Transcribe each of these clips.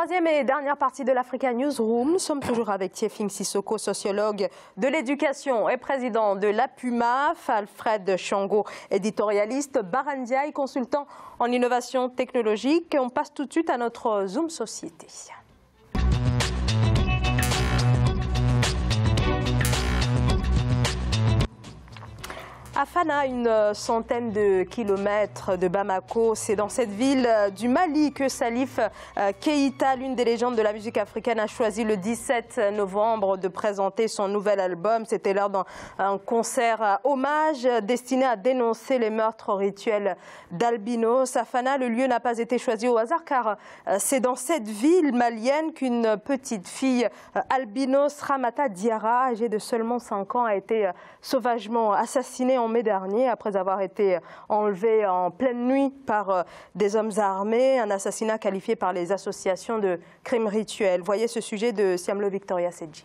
Troisième et dernière partie de l'Africa Newsroom. Nous sommes toujours avec Tiefing Sissoko, sociologue de l'éducation et président de l'APUMAF, Alfred Chango, éditorialiste, Barandiaï, consultant en innovation technologique. On passe tout de suite à notre Zoom Société. À Fana, une centaine de kilomètres de Bamako, c'est dans cette ville du Mali que Salif Keïta, l'une des légendes de la musique africaine, a choisi le 17 novembre de présenter son nouvel album. C'était lors d'un concert hommage destiné à dénoncer les meurtres rituels d'albinos. À Fana, le lieu n'a pas été choisi au hasard car c'est dans cette ville malienne qu'une petite fille albinos, Ramata Diarra, âgée de seulement 5 ans, a été sauvagement assassinée en mai dernier après avoir été enlevée en pleine nuit par des hommes armés, un assassinat qualifié par les associations de crimes rituels. Voyez ce sujet de Siamlo Victoria Sedji.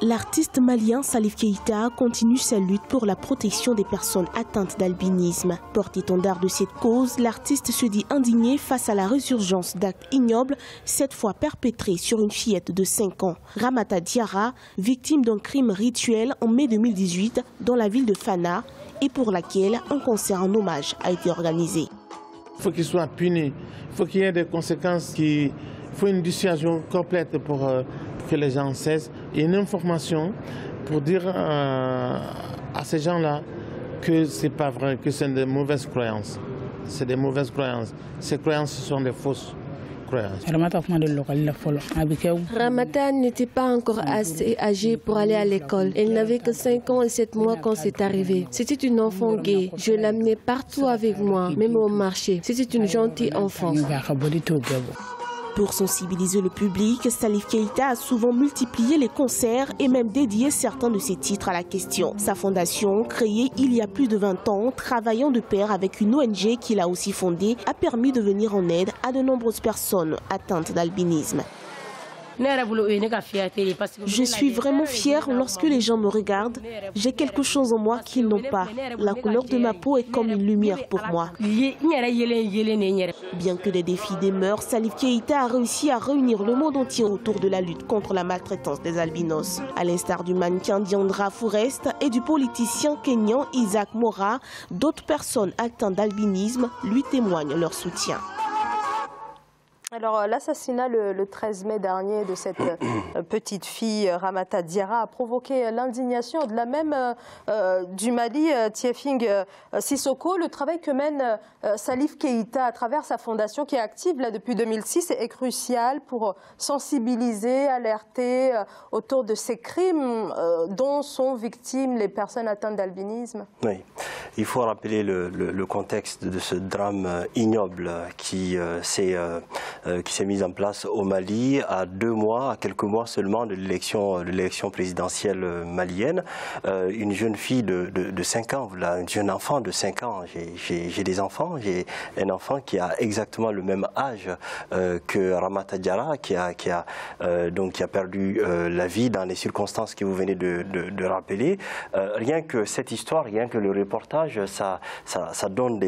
L'artiste malien Salif Keïta continue sa lutte pour la protection des personnes atteintes d'albinisme. Porte-étendard de cette cause, l'artiste se dit indigné face à la résurgence d'actes ignobles, cette fois perpétrés sur une fillette de 5 ans. Ramata Diarra, victime d'un crime rituel en mai 2018 dans la ville de Fana et pour laquelle un concert en hommage a été organisé. Il faut qu'il soit puni, il faut qu'il y ait des conséquences, il faut une dissuasion complète pour que les gens cessent et une information pour dire à ces gens-là que ce n'est pas vrai, que c'est des mauvaises croyances. C'est des mauvaises croyances. Ces croyances sont des fausses croyances. Ramata n'était pas encore assez âgée pour aller à l'école. Elle n'avait que 5 ans et 7 mois quand c'est arrivé. C'était une enfant gay. Je l'amenais partout avec moi, même au marché. C'était une gentille enfant. Pour sensibiliser le public, Salif Keïta a souvent multiplié les concerts et même dédié certains de ses titres à la question. Sa fondation, créée il y a plus de 20 ans, travaillant de pair avec une ONG qu'il a aussi fondée, a permis de venir en aide à de nombreuses personnes atteintes d'albinisme. Je suis vraiment fière lorsque les gens me regardent. J'ai quelque chose en moi qu'ils n'ont pas. La couleur de ma peau est comme une lumière pour moi. Bien que des défis demeurent, Salif Keïta a réussi à réunir le monde entier autour de la lutte contre la maltraitance des albinos. À l'instar du mannequin Diandra Forest et du politicien kényan Isaac Mora, d'autres personnes atteintes d'albinisme lui témoignent leur soutien. Alors, l'assassinat le 13 mai dernier de cette petite fille, Ramata Diarra, a provoqué l'indignation au-delà même du Mali. Tiefing Sissoko, le travail que mène Salif Keïta à travers sa fondation qui est active là, depuis 2006 est crucial pour sensibiliser, alerter autour de ces crimes dont sont victimes les personnes atteintes d'albinisme. Oui, il faut rappeler le contexte de ce drame ignoble qui s'est mise en place au Mali à quelques mois seulement de l'élection présidentielle malienne. Une jeune fille de 5 ans, un jeune enfant de 5 ans, j'ai des enfants, j'ai un enfant qui a exactement le même âge que Ramata Diarra, qui a perdu la vie dans les circonstances que vous venez de rappeler. Rien que cette histoire, rien que le reportage, ça donne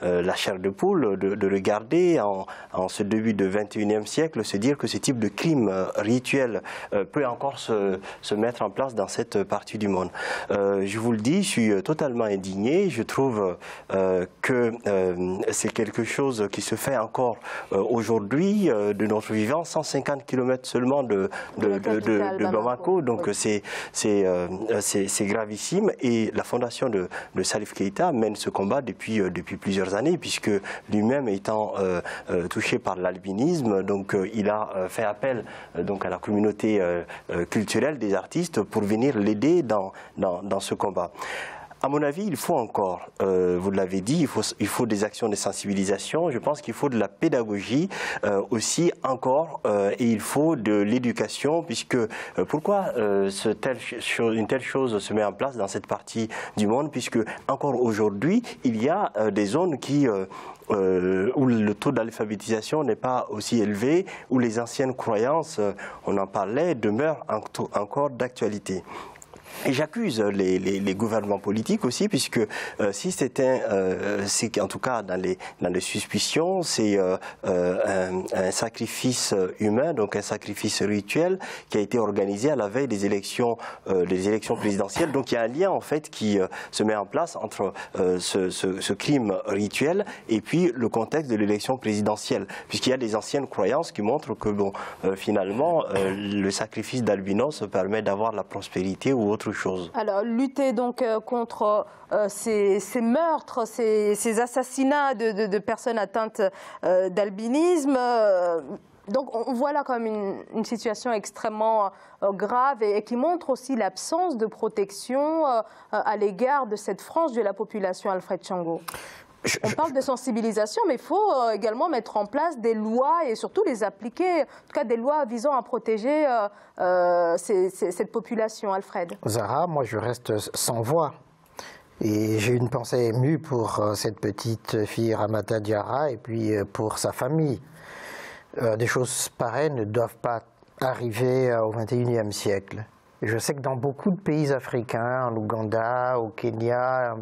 la chair de poule de regarder en ce début de 21e siècle, se dire que ce type de crime rituel peut encore se mettre en place dans cette partie du monde. Je vous le dis, je suis totalement indigné. Je trouve que c'est quelque chose qui se fait encore aujourd'hui de notre vivant, 150 km seulement de Bamako. Donc c'est gravissime. Et la fondation de Salif Keïta mène ce combat depuis plusieurs années, puisque lui-même étant touché par l'albinisme, donc il a fait appel à la communauté culturelle des artistes pour venir l'aider dans ce combat. À mon avis, il faut encore, vous l'avez dit, il faut des actions de sensibilisation. Je pense qu'il faut de la pédagogie aussi encore, et il faut de l'éducation, puisque pourquoi une telle chose se met en place dans cette partie du monde, puisque encore aujourd'hui, il y a des zones où le taux d'alphabétisation n'est pas aussi élevé, où les anciennes croyances, on en parlait, demeurent encore d'actualité. Et j'accuse les gouvernements politiques aussi, puisque si c'était, en tout cas dans les suspicions, c'est un sacrifice humain, donc un sacrifice rituel qui a été organisé à la veille des élections présidentielles. Donc il y a un lien en fait qui se met en place entre ce crime rituel et puis le contexte de l'élection présidentielle, puisqu'il y a des anciennes croyances qui montrent que bon, finalement, le sacrifice d'albinos permet d'avoir la prospérité ou autre chose. Alors, lutter donc contre ces meurtres, ces assassinats de personnes atteintes d'albinisme, donc on voit là comme une situation extrêmement grave et qui montre aussi l'absence de protection à l'égard de cette frange de la population, Alfred Thiango. On parle de sensibilisation, mais il faut également mettre en place des lois et surtout les appliquer, en tout cas des lois visant à protéger cette population, Alfred. Zahra, moi je reste sans voix. Et j'ai une pensée émue pour cette petite fille Ramata Diarra et puis pour sa famille. Des choses pareilles ne doivent pas arriver au XXIe siècle. Et je sais que dans beaucoup de pays africains, en Ouganda, au Kenya,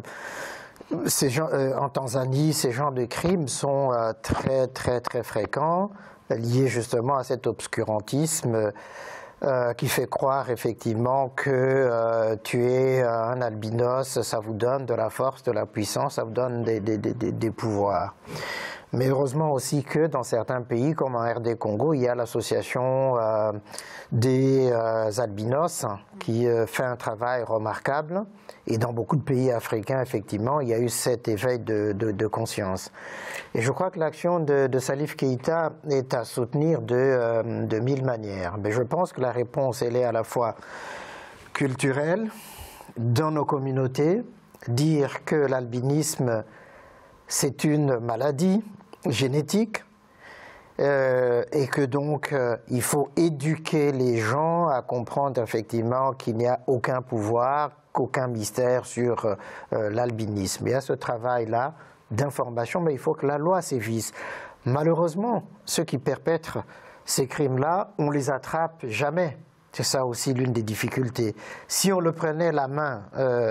en Tanzanie, ces genres de crimes sont très fréquents, liés justement à cet obscurantisme qui fait croire effectivement que tuer un albinos, ça vous donne de la force, de la puissance, ça vous donne des pouvoirs. Mais heureusement aussi que dans certains pays, comme en RD Congo, il y a l'association des albinos qui fait un travail remarquable. Et dans beaucoup de pays africains, effectivement, il y a eu cet éveil de conscience. Et je crois que l'action de Salif Keïta est à soutenir de mille manières. Mais je pense que la réponse, elle est à la fois culturelle, dans nos communautés, dire que l'albinisme, c'est une maladie génétique et que donc il faut éduquer les gens à comprendre effectivement qu'il n'y a aucun pouvoir, qu'aucun mystère sur l'albinisme. Il y a ce travail-là d'information, mais il faut que la loi sévisse. Malheureusement, ceux qui perpètrent ces crimes-là, on les attrape jamais. C'est ça aussi l'une des difficultés. Si on le prenait la main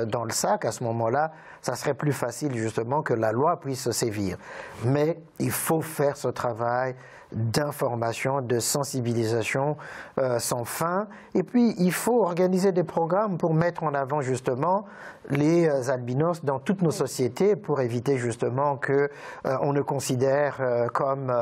dans le sac, à ce moment-là, ça serait plus facile justement que la loi puisse sévir. Mais il faut faire ce travail d'information, de sensibilisation sans fin. Et puis, il faut organiser des programmes pour mettre en avant justement les albinos dans toutes nos sociétés pour éviter justement qu'on ne considère comme...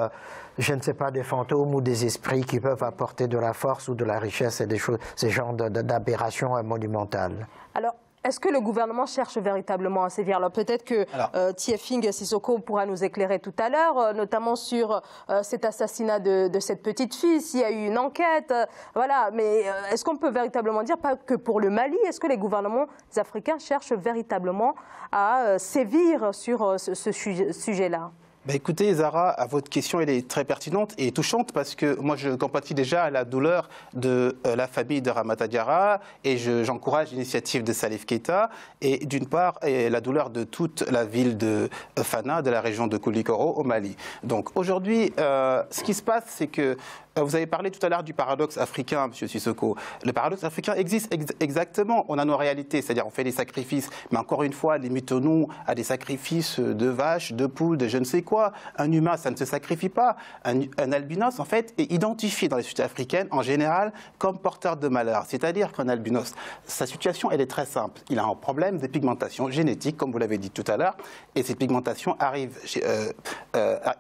je ne sais pas, des fantômes ou des esprits qui peuvent apporter de la force ou de la richesse et des choses, ces genres d'aberrations monumentales. Alors, est-ce que le gouvernement cherche véritablement à sévir? Alors peut-être que Tiefing Sissoko pourra nous éclairer tout à l'heure, notamment sur cet assassinat de cette petite fille, s'il y a eu une enquête, voilà. Mais est-ce qu'on peut véritablement dire, pas que pour le Mali, est-ce que les gouvernements africains cherchent véritablement à sévir sur ce sujet-là? Bah écoutez, Zahra, votre question elle est très pertinente et touchante parce que moi je compatis déjà à la douleur de la famille de Ramata Diarra et j'encourage l'initiative de Salif Keïta et d'une part la douleur de toute la ville de Fana, de la région de Koulikoro au Mali. Donc aujourd'hui, ce qui se passe, c'est que vous avez parlé tout à l'heure du paradoxe africain, M. Sissoko. Le paradoxe africain existe exactement. On a nos réalités, c'est-à-dire on fait des sacrifices, mais encore une fois, limitons-nous à des sacrifices de vaches, de poules, de je ne sais quoi. Un humain, ça ne se sacrifie pas. Un albinos, en fait, est identifié dans les sociétés africaines, en général, comme porteur de malheur. C'est-à-dire qu'un albinos, sa situation, elle est très simple. Il a un problème de pigmentation génétique, comme vous l'avez dit tout à l'heure, et cette pigmentation arrive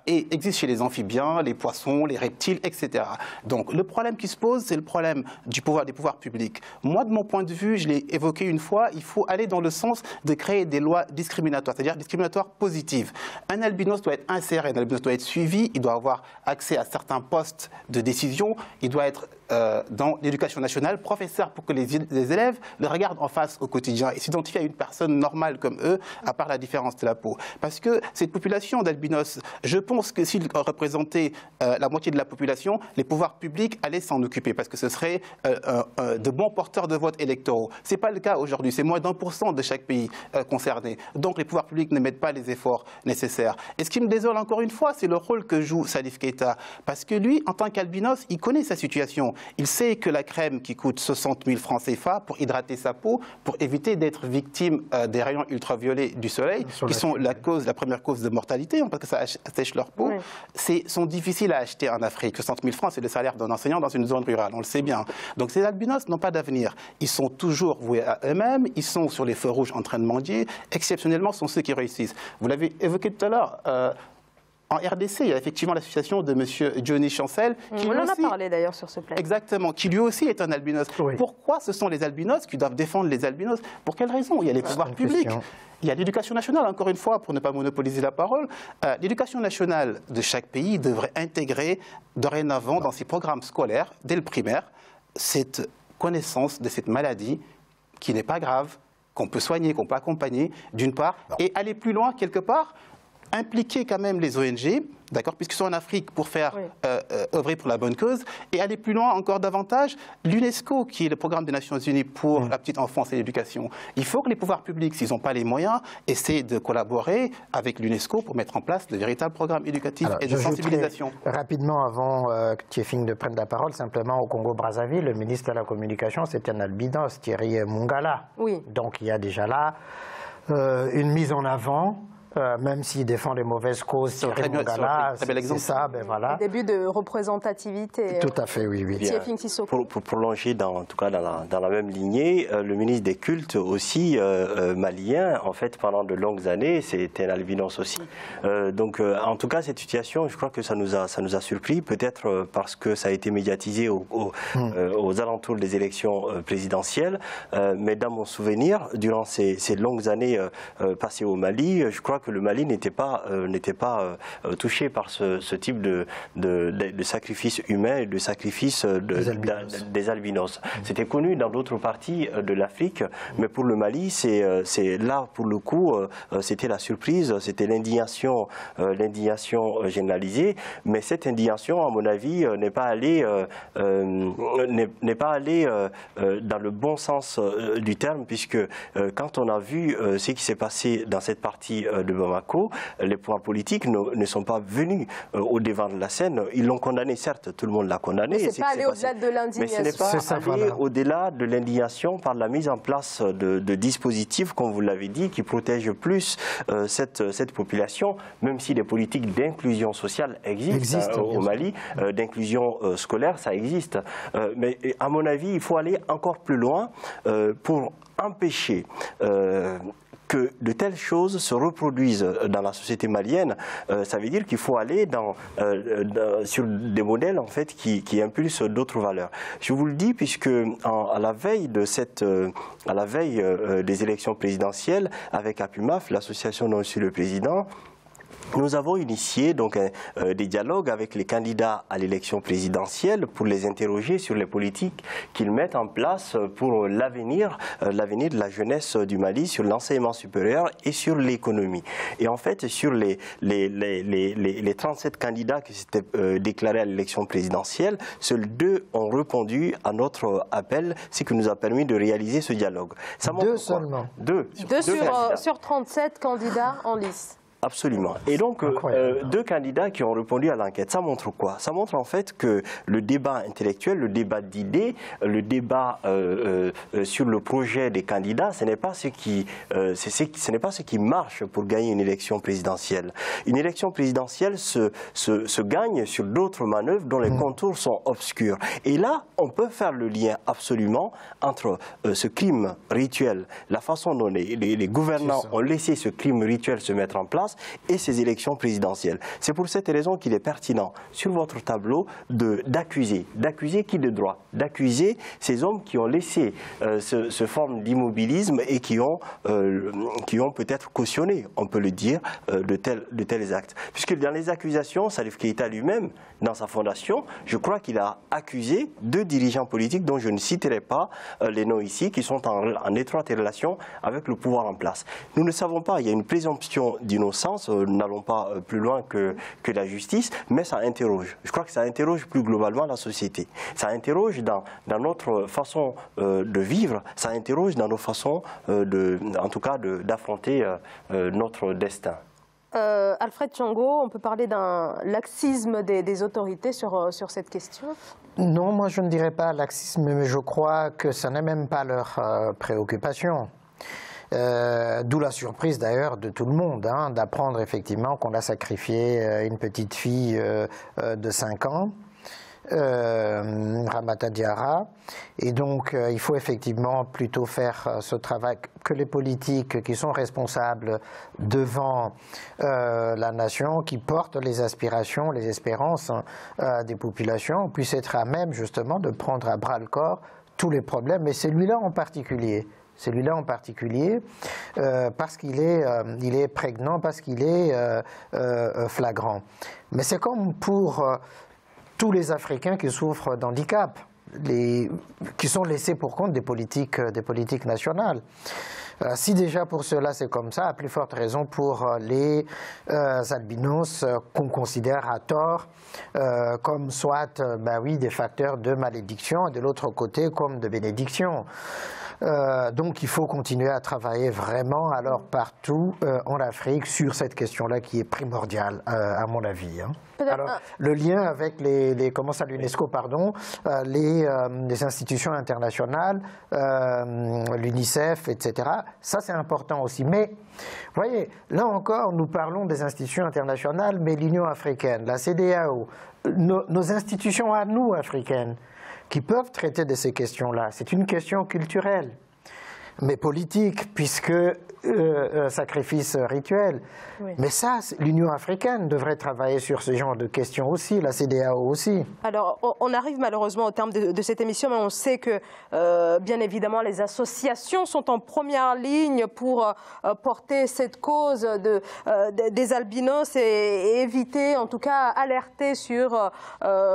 et existe chez les amphibiens, les poissons, les reptiles, etc. Donc le problème qui se pose, c'est le problème des pouvoirs publics. Moi, de mon point de vue, je l'ai évoqué une fois, il faut aller dans le sens de créer des lois discriminatoires, c'est-à-dire discriminatoires positives. Un albinos doit être inséré, un albinos doit être suivi, il doit avoir accès à certains postes de décision, il doit être dans l'éducation nationale, professeur pour que les élèves le regardent en face au quotidien et s'identifient à une personne normale comme eux, à part la différence de la peau. Parce que cette population d'albinos, je pense que s'ils représentaient la moitié de la population, les pouvoirs publics allaient s'en occuper parce que ce serait de bons porteurs de votes électoraux. Ce n'est pas le cas aujourd'hui, c'est moins d'1% de chaque pays concerné. Donc les pouvoirs publics ne mettent pas les efforts nécessaires. Et ce qui me désole encore une fois, c'est le rôle que joue Salif Keïta. Parce que lui, en tant qu'albinos, il connaît sa situation. Il sait que la crème qui coûte 60 000 francs CFA pour hydrater sa peau, pour éviter d'être victime des rayons ultraviolets du soleil, qui sont la première cause de mortalité, parce que ça assèche leur peau, sont difficiles à acheter en Afrique. 60 000 francs, c'est le salaire d'un enseignant dans une zone rurale, on le sait bien. Donc ces albinos n'ont pas d'avenir. Ils sont toujours voués à eux-mêmes, ils sont sur les feux rouges en train de mendier. Exceptionnellement, ce sont ceux qui réussissent. Vous l'avez évoqué tout à l'heure. En RDC, il y a effectivement l'association de M. Johnny Chancel. On en a parlé d'ailleurs sur ce plateau. Exactement, qui lui aussi est un albinos. Oui. Pourquoi ce sont les albinos qui doivent défendre les albinos? Pour quelles raisons? Il y a les pouvoirs publics. Il y a l'éducation nationale, encore une fois, pour ne pas monopoliser la parole. L'éducation nationale de chaque pays devrait intégrer dorénavant dans ses programmes scolaires, dès le primaire, cette connaissance de cette maladie qui n'est pas grave, qu'on peut soigner, qu'on peut accompagner, d'une part, et aller plus loin, quelque part, impliquer quand même les ONG, d'accord, puisqu'ils sont en Afrique pour faire œuvrer pour la bonne cause, et aller plus loin encore davantage, l'UNESCO, qui est le programme des Nations Unies pour la petite enfance et l'éducation. Il faut que les pouvoirs publics, s'ils n'ont pas les moyens, essaient de collaborer avec l'UNESCO pour mettre en place de véritables programmes éducatifs et de sensibilisation. Rapidement, avant que Tiefing ne prenne la parole, simplement au Congo-Brazzaville, le ministre de la Communication, c'est un albinos, Thierry Mungala. Oui. Donc il y a déjà là une mise en avant. Même s'il défend les mauvaises causes, c'est ça, ben voilà. Le début de représentativité. Tout à fait, oui. Pour prolonger, en tout cas dans la même lignée, le ministre des Cultes aussi, malien, en fait, pendant de longues années, c'était un albinos aussi. Donc, en tout cas, cette situation, je crois que ça nous a surpris, peut-être parce que ça a été médiatisé aux alentours des élections présidentielles. Mais dans mon souvenir, durant ces longues années passées au Mali, je crois que le Mali n'était pas touché par ce type de sacrifice humain et de sacrifice des albinos. C'était connu dans d'autres parties de l'Afrique, mais pour le Mali, c'est là, pour le coup, c'était la surprise, c'était l'indignation généralisée, mais cette indignation, à mon avis, n'est pas allée dans le bon sens du terme, puisque quand on a vu ce qui s'est passé dans cette partie de Bamako, les pouvoirs politiques ne sont pas venus au devant de la scène. Ils l'ont condamné, certes, tout le monde l'a condamné. Mais ce n'est pas allé au-delà de l'indignation. Mais ce n'est pas allé au-delà de l'indignation par la mise en place de dispositifs, comme vous l'avez dit, qui protègent plus cette population, même si des politiques d'inclusion sociale existent au Mali, d'inclusion scolaire, ça existe. Mais à mon avis, il faut aller encore plus loin pour empêcher que de telles choses se reproduisent dans la société malienne. Ça veut dire qu'il faut aller sur des modèles en fait qui impulsent d'autres valeurs. Je vous le dis puisque à la veille des élections présidentielles, avec APUMAF, l'association dont je suis le président, nous avons initié donc des dialogues avec les candidats à l'élection présidentielle pour les interroger sur les politiques qu'ils mettent en place pour l'avenir de la jeunesse du Mali, sur l'enseignement supérieur et sur l'économie. Et en fait, sur les 37 candidats qui s'étaient déclarés à l'élection présidentielle, seuls 2 ont répondu à notre appel, ce qui nous a permis de réaliser ce dialogue. Ça 2 seulement. 2 sur 37 candidats en lice. Absolument. Et donc, 2 candidats qui ont répondu à l'enquête. Ça montre quoi? Ça montre en fait que le débat intellectuel, le débat d'idées, le débat sur le projet des candidats, ce n'est pas ce qui marche pour gagner une élection présidentielle. Une élection présidentielle se gagne sur d'autres manœuvres dont les contours sont obscurs. Et là, on peut faire le lien absolument entre ce crime rituel, la façon dont les gouvernants ont laissé ce crime rituel se mettre en place, et ces élections présidentielles. C'est pour cette raison qu'il est pertinent, sur votre tableau, d'accuser. D'accuser qui de droit? D'accuser ces hommes qui ont laissé ce forme d'immobilisme et qui ont peut-être cautionné, on peut le dire, de tels actes. Puisque dans les accusations, Salif Keïta lui-même, dans sa fondation, je crois qu'il a accusé 2 dirigeants politiques dont je ne citerai pas les noms ici, qui sont en étroite relation avec le pouvoir en place. Nous ne savons pas, il y a une présomption d'innocence, nous n'allons pas plus loin que la justice, mais ça interroge. Je crois que ça interroge plus globalement la société. Ça interroge dans notre façon de vivre, ça interroge dans nos façons, en tout cas, d'affronter notre destin. Alfred Thiong'o, on peut parler d'un laxisme des autorités sur cette question? Non, moi je ne dirais pas laxisme, mais je crois que ça n'est même pas leur préoccupation. D'où la surprise d'ailleurs de tout le monde, d'apprendre effectivement qu'on a sacrifié une petite fille de 5 ans. Ramata Diarra, et donc il faut effectivement plutôt faire ce travail que les politiques qui sont responsables devant la nation, qui portent les aspirations, les espérances des populations, puissent être à même justement de prendre à bras le corps tous les problèmes, et celui-là en particulier. Parce qu'il est prégnant, parce qu'il est flagrant. Mais c'est comme pour tous les Africains qui souffrent d'handicap, qui sont laissés pour compte des politiques nationales. Si déjà pour cela c'est comme ça, à plus forte raison pour les albinos qu'on considère à tort comme soit des facteurs de malédiction et de l'autre côté comme de bénédiction. Donc il faut continuer à travailler vraiment alors partout en Afrique sur cette question-là qui est primordiale à mon avis. Alors, le lien avec l'UNESCO, pardon, les institutions internationales, l'UNICEF, etc., ça c'est important aussi. Mais, vous voyez, là encore, nous parlons des institutions internationales, mais l'Union africaine, la CEDEAO, nos institutions à nous, africaines, qui peuvent traiter de ces questions-là. C'est une question culturelle, mais politique, puisque sacrifice rituel. Oui. Mais ça, l'Union africaine devrait travailler sur ce genre de questions aussi, la CEDEAO aussi. Alors, on arrive malheureusement au terme de cette émission, mais on sait que, bien évidemment, les associations sont en première ligne pour porter cette cause des albinos et éviter, en tout cas, alerter sur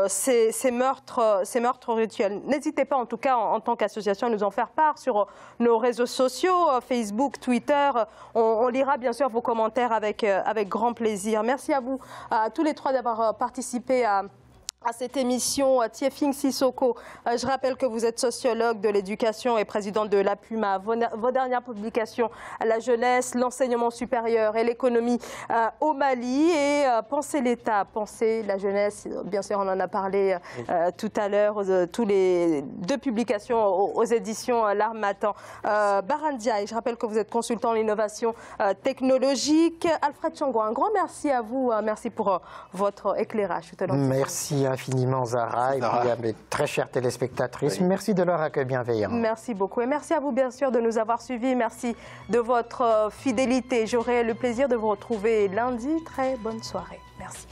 ces meurtres rituels. N'hésitez pas, en tout cas, en tant qu'association, à nous en faire part sur nos réseaux sociaux, Facebook, Twitter. On lira bien sûr vos commentaires avec grand plaisir. Merci à vous, à tous les trois, d'avoir participé à cette émission. Tiefing Sissoko, je rappelle que vous êtes sociologue de l'éducation et présidente de l'APUMA. Vos dernières publications, la jeunesse, l'enseignement supérieur et l'économie au Mali, et Penser l'État, penser la jeunesse, bien sûr on en a parlé tout à l'heure, tous les 2 publications aux éditions L'Harmattan. Barandia, je rappelle que vous êtes consultant en innovation technologique. Alfred Thiong'o, un grand merci à vous, merci pour votre éclairage. Merci infiniment Zahra, et puis à mes très chères téléspectatrices, merci de leur accueil bienveillant. Merci beaucoup, et merci à vous bien sûr de nous avoir suivis, merci de votre fidélité. J'aurai le plaisir de vous retrouver lundi. Très bonne soirée. Merci.